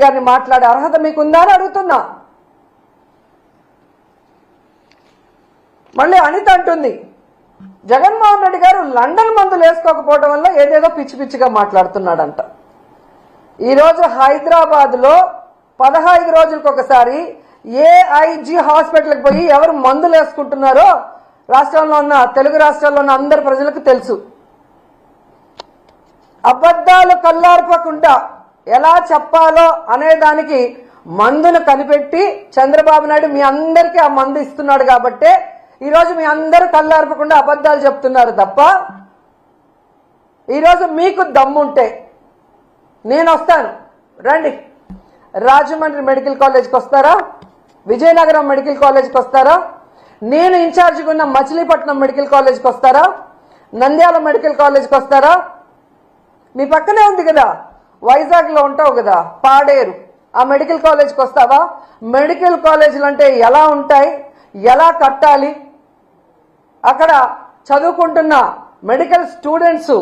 గారిని మాట్లాడే అర్హత మీకుందా అని అడుగుతున్నా. మళ్ళీ అనిత అంటుంది జగన్మోహన్ రెడ్డి గారు లండన్ మందులు వేసుకోకపోవడం వల్ల ఏదేదో పిచ్చి పిచ్చిగా మాట్లాడుతున్నాడంట. ఈరోజు హైదరాబాద్లో 15 రోజులకు ఒకసారి ఏఐజీ హాస్పిటల్కి పోయి ఎవరు మందులు వేసుకుంటున్నారో రాష్ట్రంలో ఉన్న తెలుగు రాష్ట్రాల్లో ఉన్న అందరి ప్రజలకు తెలుసు. అబద్ధాలు కల్లార్పకుండా ఎలా చెప్పాలో అనేదానికి మందును కనిపెట్టి చంద్రబాబు నాయుడు మీ అందరికీ ఆ మందు ఇస్తున్నాడు కాబట్టే ఈరోజు మీ అందరూ కల్లార్పకుండా అబద్ధాలు చెప్తున్నారు తప్ప ఈరోజు మీకు దమ్ముంటే నేను వస్తాను, రండి. రాజమండ్రి మెడికల్ కాలేజ్కి వస్తారా, విజయనగరం మెడికల్ కాలేజ్కి వస్తారా, నేను ఇన్ఛార్జిగా ఉన్న మచిలీపట్నం మెడికల్ కాలేజ్కి వస్తారా, నంద్యాల మెడికల్ కాలేజ్కి వస్తారా, మీ పక్కనే ఉంది కదా వైజాగ్లో ఉంటావు కదా పాడేరు, ఆ మెడికల్ కాలేజ్కి వస్తావా? మెడికల్ కాలేజీలు అంటే ఎలా ఉంటాయి, ఎలా కట్టాలి, అక్కడ చదువుకుంటున్న మెడికల్ స్టూడెంట్స్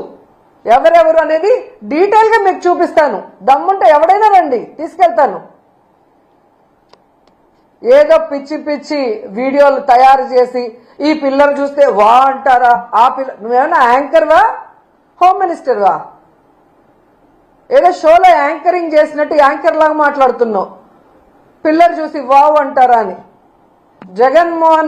ఎవరెవరు అనేది డీటెయిల్గా మీకు చూపిస్తాను. దమ్ముంటే ఎవడైనా రండి, తీసుకెళ్తాను. ఏదో పిచ్చి పిచ్చి వీడియోలు తయారు చేసి ఈ పిల్లలు చూస్తే వా అంటారా? ఆ పిల్ల నువ్వేమన్నా యాంకర్వా, హోమ్ మినిస్టర్వా? ఏదో షోలో యాంకరింగ్ చేసినట్టు యాంకర్ లాగా మాట్లాడుతున్నావు. పిల్లలు చూసి వావ్ అంటారా అని. జగన్మోహన్